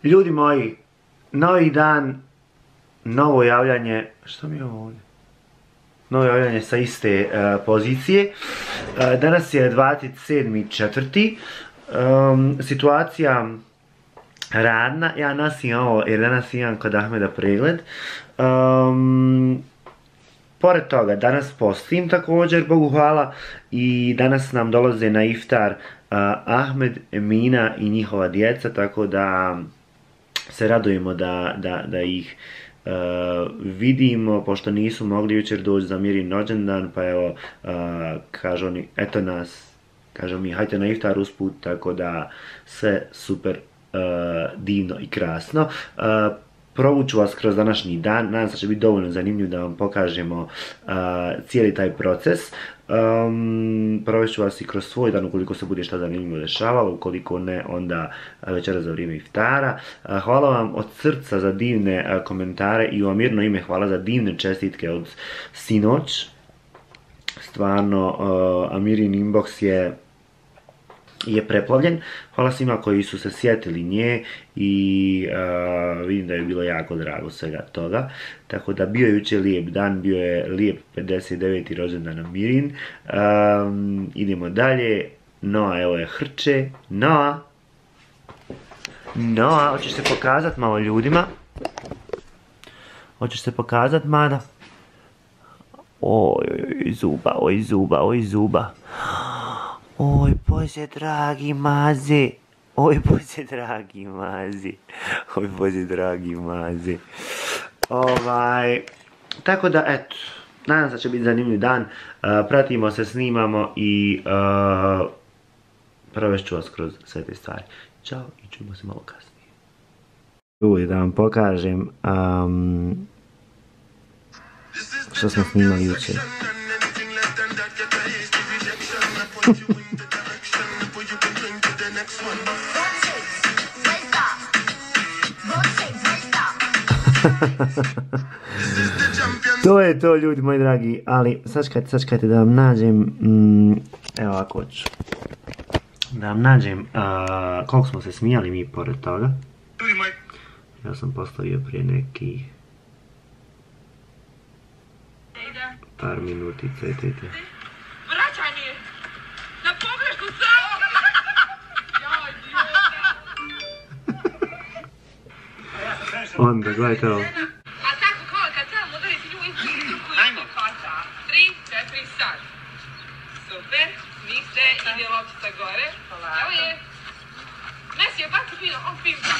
Ljudi moji, novi dan, novo javljanje, što mi je ovo ovdje? Novo javljanje sa iste pozicije. Danas je 27.4. Situacija radna, ja nasim ovo jer danas imam kod Ahmeda pregled. Pored toga, danas postim također, Bogu hvala, i danas nam dolaze na iftar Ahmed, Emina i njihova djeca, tako da se radujemo da ih vidimo, pošto nisu mogli jučer doći za Mirin rođendan, pa evo, kažu oni, eto nas, kažu mi, hajte na iftar usput, tako da sve super divno i krasno. Provuću vas kroz današnji dan, nadam se da će biti dovoljno zanimljiv da vam pokažemo cijeli taj proces. Provešću vas i kroz svoj dan ukoliko se bude šta zanimljivo dešavalo, ukoliko ne, onda večera za vrijeme iftara. Hvala vam od srca za divne komentare i u mirno ime hvala za divne čestitke od sinoć. Stvarno, Amirin inbox je preplavljen. Hvala svima koji su se sjetili nje i vidim da je bilo jako drago svega toga. Tako da bio je jučer lijep dan, bio je lijep 59. rođendan Amirin. Idemo dalje. Noa, evo je hrče. Noa, hoćeš se pokazat malo ljudima? Hoćeš se pokazat, mada? Oj, zuba. Oj, Bože dragi mazi. Tako da, eto, nadam se da će biti zanimljiv dan. Pratimo se, snimamo i provešću vas kroz sve te stvari. Ćao i čujemo se malo kasnije. Ljudi, da vam pokažem što smo snimali jučer. To je to, ljudi moji dragi, ali sačekajte da vam nađem, evo ovako ću, da vam nađem koliko smo se smijali mi pored toga. Ja sam postavio prije nekih par minutica, Vraćaj mi je! Na pogrešku sam! Onda, gledajte ovo. A tako kao kad sam udariti nju istu kata. 3, 4, sad. Super, niste, ide loptica gore. Evo je. Messi je baci fino, on pimpa.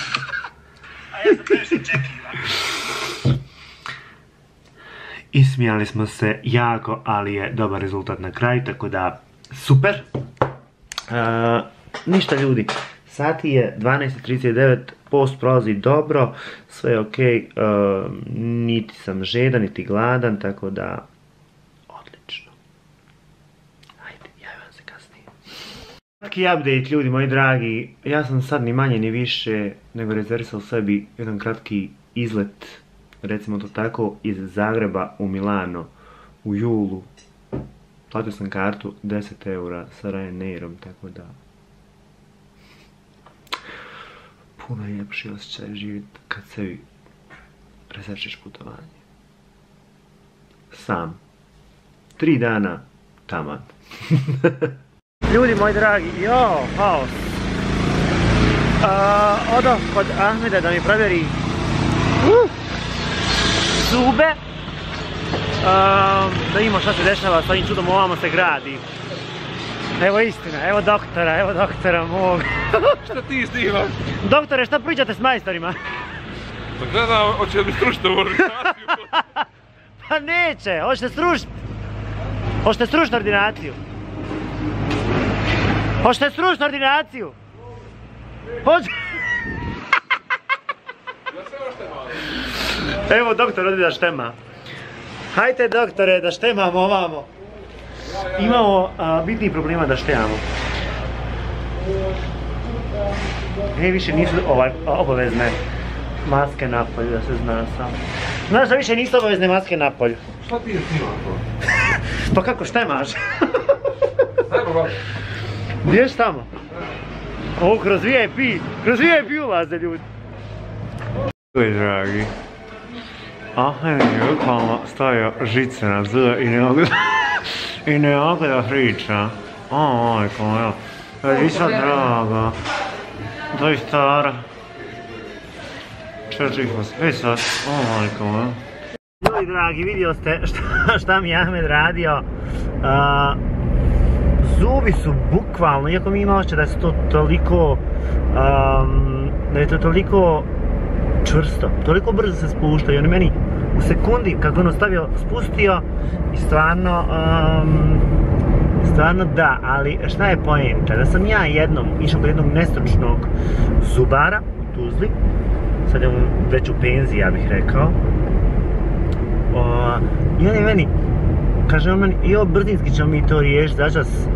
A ja sam previše čekiva. Ismijali smo se jako, ali je dobar rezultat na kraju, tako da super. Ništa ljudi, sati je 12:39, post prolazi dobro, sve je okej, niti sam žedan, niti gladan, tako da odlično. Ajde, javim se kasnije. Kratki update, ljudi moji dragi, ja sam sad ni manje ni više nego rezervisao sebi jedan kratki izlet, recimo to tako, iz Zagreba u Milano u julu. Platio sam kartu 10 € sa Ryanairom, tako da puno je ljepši osjećaj živjeti kad sebi rezervišeš putovanje. Sam. 3 dana taman. Ljudi moji dragi, haos. Odo kod Ahmeda da mi provjeri zube, da vidimo šta se dešava s ovim čudom, ovamo se gradi. Evo istina, evo doktora mog. Šta ti snimaš? Doktore, šta pričate s majstorima? Pa gledam, hoće li stručiti ovu ordinaciju? Pa neće, hoćete stručiti. Hoćete stručiti ordinaciju. Hoćete stručiti ordinaciju. Hoćete... Evo doktor ovdje da štema. Hajte doktore da štemamo ovamo. Imamo bitnih problema da štemamo. Više nisu obavezne maske napolju, da se zna samo. Znaš da više nisu obavezne maske napolju. Šta ti je snimao to? Pa kako štemaš? Gdješ tamo? Ovo kroz VIP ulaze ljudi. Ljudi dragi, Ahmed je bukvalno stavio žice na zube i ne mogu da priča. O, majko moja, Žica draga, do iftara. 4,5 sat, o majko moja. Ljudi dragi, vidio ste šta mi je Ahmed radio. Zubi su bukvalno, iako mi ima osjećaj da je to toliko, da je to toliko čvrsto, toliko brzo se spušta i on meni u sekundi kako ono stavio, spustio i stvarno da, ali šta je poenta? Da sam ja jednom išao kod jednog nestručnog zubara u Tuzli, sad je on već u penziji, ja bih rekao, i on je meni, kaže on meni, jo, brzinski ćemo mi to riješiti začas,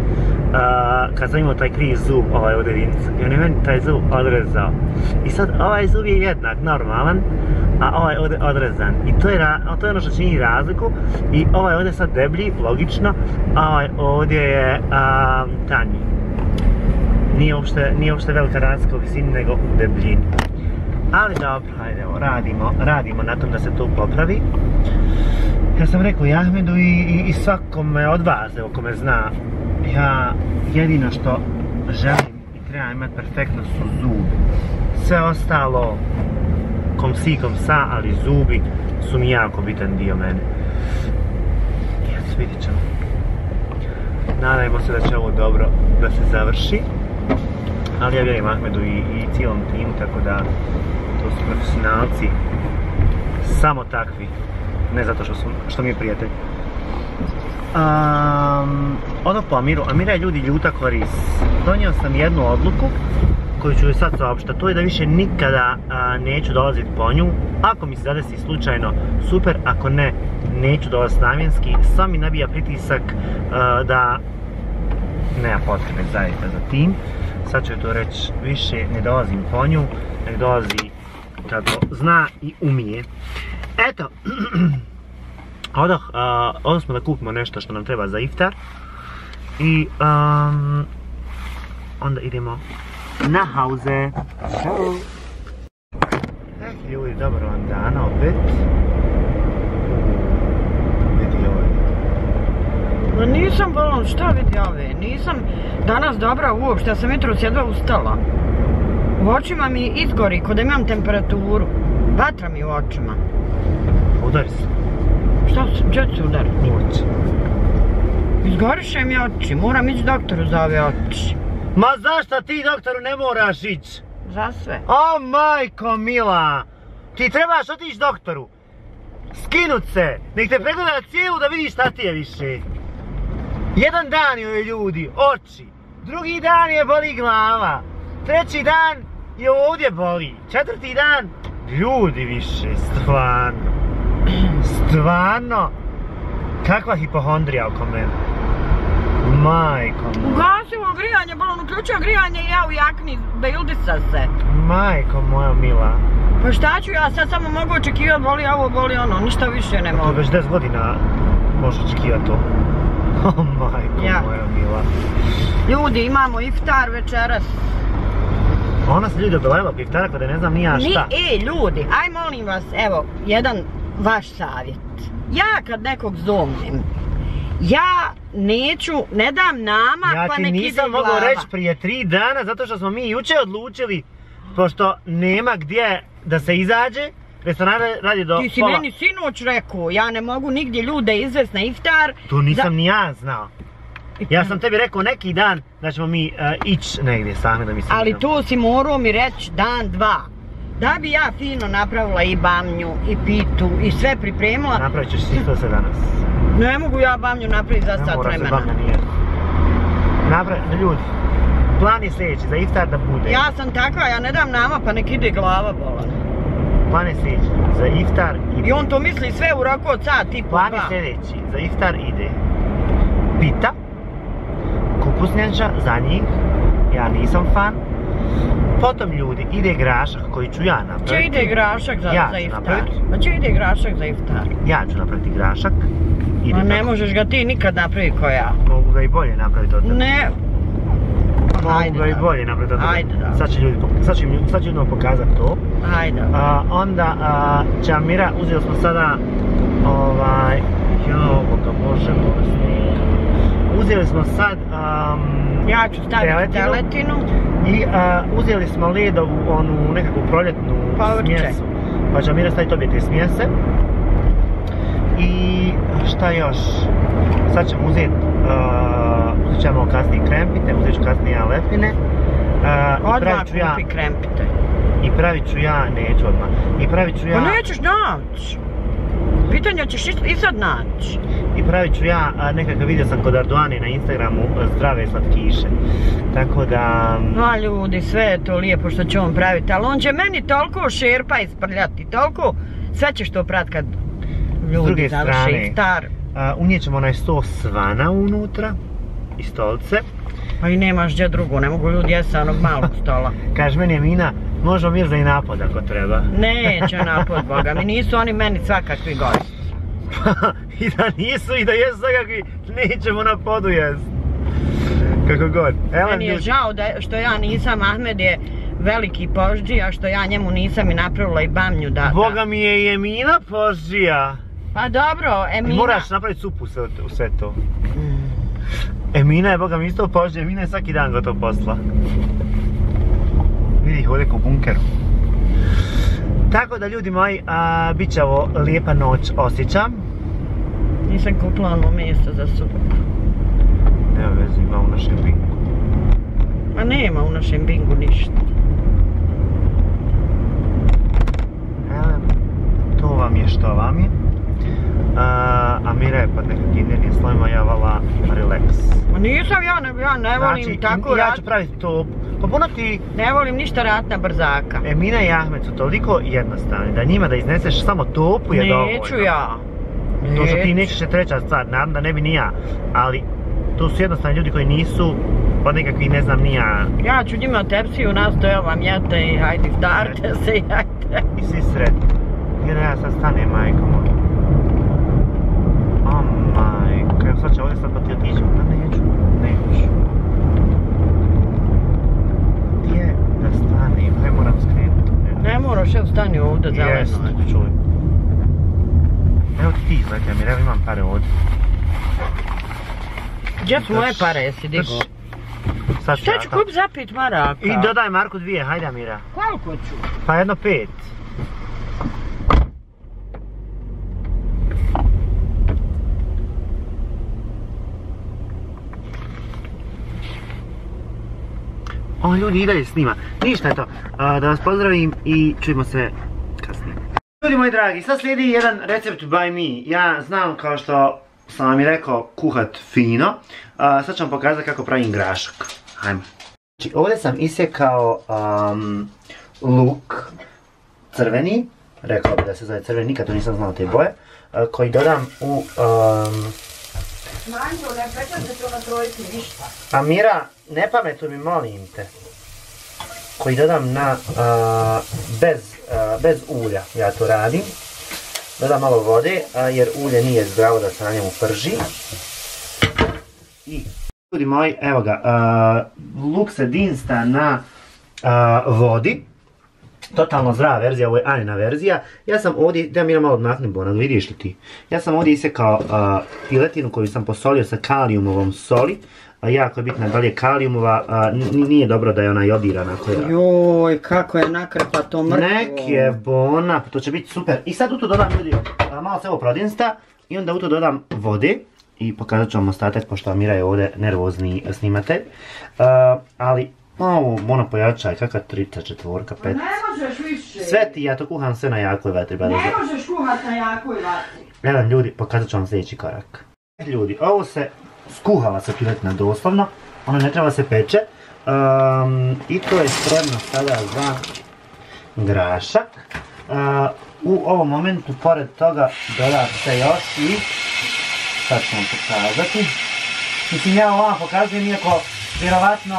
kad sam imao taj krivi zub, ovaj od jedinica, i on je meni taj zub odrezao. I sad ovaj zub je jednak, normalan, a ovaj ovdje odrezan. I to je ono što čini razliku. I ovaj ovdje sad deblji, logično, a ovaj ovdje je tanji. Nije uopšte velika razlika u visini, nego u debljini. Ali dobro, hajde, evo, radimo na tom da se to popravi. Ja sam rekao i Ahmedu i svakome od vas, evo, ko me zna, ja jedino što želim i trebam imati perfektno su zubi. Sve ostalo, kom sa, ali zubi su mi jako bitan dio mene. I eto, vidit ćemo. Nadajmo se da će ovo dobro da se završi. Ali ja vjerujem Ahmedu i cijelom timu, tako da to su profesionalci. Samo takvi. Ne zato što mi je prijatelj. Ono po Amiru, Amira je ljudi ljuta koris. Donio sam jednu odluku koju ću joj sad saopštati, to je da više nikada neću dolaziti po nju. Ako mi se zadesi slučajno, super, ako ne, neću dolaziti namjenski. Sam mi nabija pritisak da nema potrebe zaista za tim. Sad ću joj to reći, više ne dolazim po nju, nek dolazi kako zna i umije. Eto, odoh smo da kupimo nešto što nam treba za iftar i onda idemo na hauze. Ćao! Ljudi, dobro vam dana opet. Vidi ovaj. Ma nisam bolon, šta vidi ove? Nisam danas dobra uopšte, ja sam jutros jedva ustala. U očima mi izgori, ko da imam temperaturu. Vatra mi u očima. Udari se. Šta se, gdje se udari? U oči. Izgoriše mi oči, moram ići doktoru za ove oči. Ma zašto ti doktoru ne moraš ići? Za sve. O majko mila, ti trebaš otići doktoru, skinut se, nek te pregleda cijelu da vidiš šta ti je više. Jedan dan joj ljudi, oči, drugi dan je boli glava, treći dan je ovdje boli, četvrti dan, ljudi više, stvarno, kakva hipohondrija oko mene. Majko moja. Ugasilo grijanje, bolon uključio grijanje i ja u jakni, bildisa se. Majko moja mila. Pa šta ću ja sad samo mogu očekivati, boli ovo, boli ono, ništa više ne mogu. To već 10 godina možeš očekivati to. O majko moja mila. Ljudi, imamo iftar večeras. Ona se ljudi obelajila oko iftara kada ne znam ni ja šta. Ljudi, aj molim vas, evo, jedan vaš savjet. Ja kad nekog zovnem, ja neću, ne dam nama pa nek ide glava. Ja ti nisam mogao reći prije 3 dana zato što smo mi jučer odlučili, pošto nema gdje da se izađe, restoran radi do pola. Ti si meni sinoć rekao, ja ne mogu nigdje ljude izvesti na iftar. To nisam ni ja znao. Ja sam tebi rekao neki dan da ćemo mi ići negdje sami da mi se... Ali tu si morao mi reći dan, dva. Da bi ja fino napravila i bamnju, i pitu, i sve pripremila. Napravit ćeš si to sve danas. Ne mogu ja bamnju napraviti za sat vremena. Ne mora se bamnja nije. Napravit, ljudi, plan je sljedeći, za iftar da bude. Ja sam takva, ja ne dam nama pa nek ide glava bolana. Plan je sljedeći, za iftar ide. I on to misli sve u roku od sat, tipu 2. Plan je sljedeći, za iftar ide pita, kupusnjača za njih, ja nisam fan. Potom ljudi, ide grašak koji ću ja napraviti. Če ide grašak za iftar? Ma če ide grašak za iftar? Ja ću napraviti grašak. Ma ne možeš ga ti nikad napraviti ko ja. Mogu ga i bolje napraviti od tebe. Ne. Ajde, ga i bolje napraviti. Ajde, da. Sad ću ljudima pokazati to. Ajde. Onda će Amira, uzeli smo sada Bože bolesnik. Uzeli smo sad ja ću staviti teletinu. I uzeli smo ledovu, onu nekakvu proljetnu smjesu. Pa će Amira staviti obje te smjese. I šta još? Sad ćemo uzeti kasnije krempite, uzet ću kasnije alepine. Odmah kupi krempite. I pravit ću ja, neću odmah. I pravit ću ja... Pa nećeš naći. Pitanje ćeš i sad naći. I pravit ću ja, nekakav vidio sam kod Arduane na Instagramu, zdrave slatkiše. Tako da... No ljudi, sve je to lijepo što će on praviti, ali on će meni toliko šerpa isprljati, toliko... Sve ćeš to prat kad ljudi završe iftar. Unijet ćemo onaj sos svana unutra i stolce. Pa i nemaš gdje drugo, ne mogu ljudi jesti sa onog malog stola. Kaži meni Emina, možemo mirza i napod ako treba. Neće napod, boga mi, nisu oni meni svakakvi gosti. I da nisu i da jesu svakakvi, nećemo na podu jest. Kako god. Meni je žao što ja nisam, Ahmed je veliki požđija, što ja njemu nisam i napravila i bamnju da... Boga mi je i Emina požđija. Pa dobro, Emina... Moraš napraviti supu u sve to. Emina je, boga mi isto požđija, Emina je svaki dan gotov posla. Vidi ih ovdje ko bunkeru. Tako da ljudi moji, bit će ovo lijepa noć, osjećam. Nisam kupila ono mjesto za supu. Nema veze, ima u našem bingu. Ma nema u našem bingu ništa. To vam je što vam je. Amira je pod nekakvim nervnim slojima, ja vala relax. Ma nisam ja ne volim tako ja ću praviti to. Pa puno ti... Ne volim ništa ratna brzaka. Emina i Ahmed su toliko jednostavni da njima da izneseš samo topu je dovoljno. Neću ja. To što ti nećeš je treća stvar, naravno da ne bi ni ja. Ali to su jednostavni ljudi koji nisu od nekakvih ne znam ni ja. Ja ću njima tepsiju nastojao vam jete i hajde starite se i hajde. I svi sretni. Jer ja sad stanem, majko moja. O majko, evo sad će ovdje sad pa ti otići. Da neću. Gdje da stanem? Ne moram skrenuti. Ne moraš, evo stani ovdje zeleno. Jest, čuj. Evo ti izlete, Amir, evo imam pare ovdje. Gdje su moje pare, jesi digo? Šta ću kup za 5 maraka? I dodaj Marku 2, hajde Amira. Koliko ću? Pa jedno 5. O, ljudi i dalje snima. Ništa je to. Da vas pozdravim i čujemo se kasnije. Ljudi moji dragi, sad slijedi jedan recept by me. Ja znam, kao što sam vam i rekao, kuhat fino. Sad ću vam pokazati kako pravim grašak. Hajmo. Znači, ovdje sam isjekao luk crveni. Rekao bi da se zove crveni, nikad to nisam znao te boje. Koji dodam u... Manjo, ne pečate to na trojci ništa. Amira, ne pametuj mi, molim te. Koji dodam na, bez ulja, ja to radim. Dodam malo vode, jer ulje nije zdravo da se na njemu prži. I, ljudi moji, evo ga, luk se dinsta na vodi. Totalno zdrava verzija, ovo je Anina verzija. Ja sam ovdje, da mi malo odmaknem Bonad, vidiš li ti? Ja sam ovdje isekao piletinu koju sam posolio sa kalijumovom soli. Jako je bitna da li je kalijumova, nije dobro da je ona jodirana. Joj, kako je nakrpa to mrtvo. Nek je Bona, to će biti super. I sad u to dodam, ljudi, malo se ovo prodinsta i onda u to dodam vode. I pokazat ću vam ostatak, pošto Amira je ovdje nervozni snimatelj. Ali... Ovo, Bona pojačaj, kakva 3, 4, 5. Ne možeš više. Sve ti, ja to kuham sve na jakoj vatri. Ne možeš kuhat na jakoj vatri. Evo ljudi, pokazat ću vam sljedeći korak. Ljudi, ovo se skuhala sa piletina doslovno. Ono ne treba se peče. I to je spremno sada za grašak. U ovom momentu, pored toga, dodat se još i... Sad ću vam pokazati. Mislim, ja ovo vam pokazujem, iako vjerovatno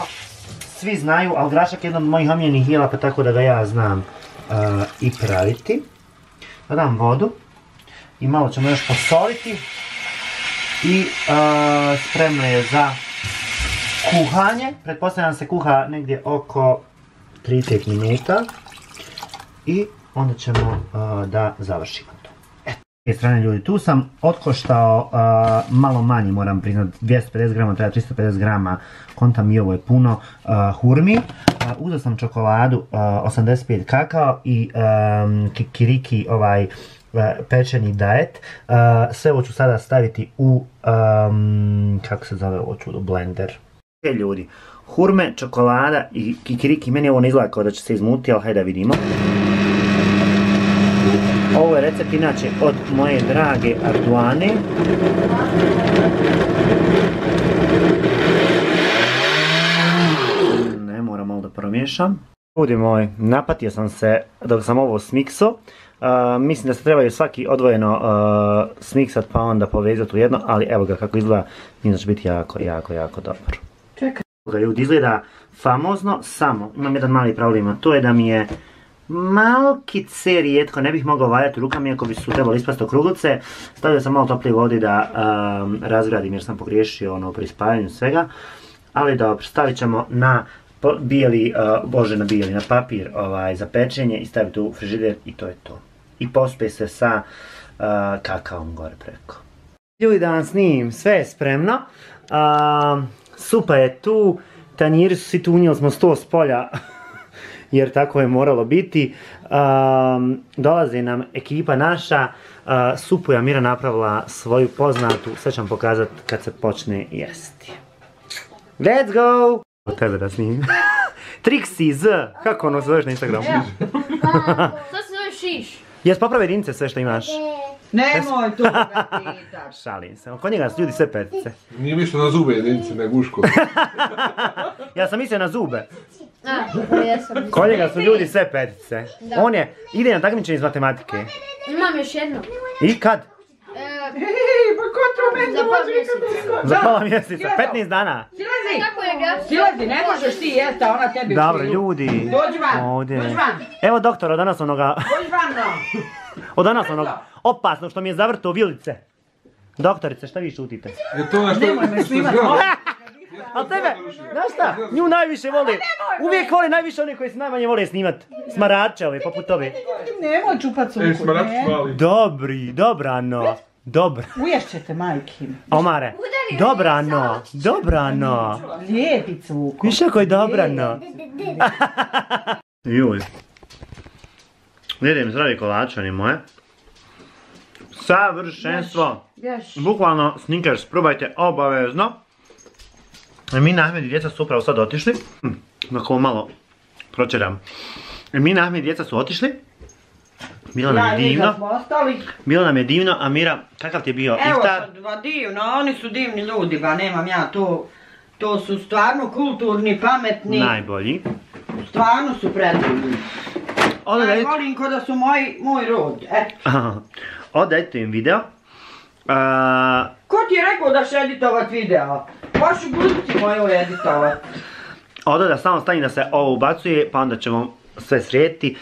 svi znaju, ali grašak je jedan od mojih omiljenih jela, pa tako da ga ja znam i praviti. Dodam vodu i malo ćemo još posoliti i spremno je za kuhanje. Pretpostavljam se kuha negdje oko 30 minuta. I onda ćemo da završimo to. Eto. S jedne strane ljudi, tu sam otkoštao malo manji, moram priznat, 250 grama, treba 350 grama, kontam i ovo je puno, hurmi. Uzeo sam čokoladu 85 kakao i kikiriki, pečeni diet. Sve ovo ću sada staviti u, kako se zove ovo čudo, blender. Ljudi, hurme, čokolada i kikiriki, meni ovo ne izgleda kao da će se izmuti, ali hajde da vidimo. Ovo je recept inače od moje drage Arduane. Ne, moram malo da promiješam. Ljudi moji, napatio sam se dok sam ovo smiksao. Mislim da se trebaju svaki odvojeno smiksat pa onda povezati u jedno, ali evo ga kako izgleda, mislim da će biti jako dobro. Čekaj. Ljudi, izgleda famozno, samo imam jedan mali problem, a to je da mi je malkice rijetko, ne bih mogao valjati rukama iako bi su trebali ispasti okruglice. Stavio sam malo toplije vode da razgradim jer sam pogriješio pri spajanju svega. Ali dobro, stavit ćemo na na papir za pečenje i staviti u frižider i to je to. I pospe se sa kakaom gore preko. Ljudi, da vam snimim, sve je spremno. Supa je tu, tanjiri su svi tu, unijeli smo 100 s polja. Jer tako je moralo biti. Dolazi nam ekipa naša, supu je Amira napravila svoju poznatu, sve ću vam pokazati kad se počne jesti. Let's go! Od tebe da snimim. Trixie Z, kako ono zoveš na Instagramu? To se zove šiš. Jes poprave jedinice sve što imaš? Nemoj tu ga pitaš. Šalim se, kod njega su ljudi sve petice. Nije mišljeno na zube jedinice, nego uško. Ja sam mislio na zube. Jesam. Kod njega su ljudi sve petice. On ide na takmičenje iz matematike. Imam još jedno. I kad? Pa ko to meni Za pola mjeseca. Za pola mjeseca, 15 dana. Silazi, ne možeš ti jesti, a ona tebi Dobro, ljudi. Dođi van, dođi van. Evo doktor, od danas onoga... Dođi van, no. Od danas onog opasnog što mi je zavrtao vilice. Doktorice, šta vi šutite? Je to ono što... Nemoj me snimati. A tebe, znaš šta, nju najviše voli, uvijek voli najviše one koji se najmanje vole snimat. Smarače ove, poput ove. Nemoj čupat suku, smarač ne. hvali. Dobri, dobrano, dobro. Uješćete majkim. Omare, dobrano. Lijepi cuko. Viš kako je dobrano. Juj. Jedem zdravi kolačani moje. Savršenstvo. Bukvalno Snickers, probajte obavezno. Emina, Ahmed i djeca su upravo sad otišli. Ako malo pročeram. Emina, Ahmed i djeca su otišli. Bilo nam je divno. Bilo nam je divno. Amira, kakav ti je bio iftar? Evo sad, divno, oni su divni ljudi, ba nemam ja to. To su stvarno kulturni, pametni. Najbolji. Stvarno su predivni. Ja volim ko da su moj rod. Odajte im video. Ko ti je rekao da će editovat video? Baš u guzici moju editovat. Odo da samo stani da se ovo ubacuje, pa onda ćemo sve srediti.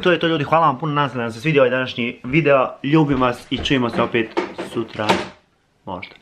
To je to ljudi, hvala vam puno, nadam se da vam se svidio ovaj današnji video. Ljubim vas i čujemo se opet sutra. Možda.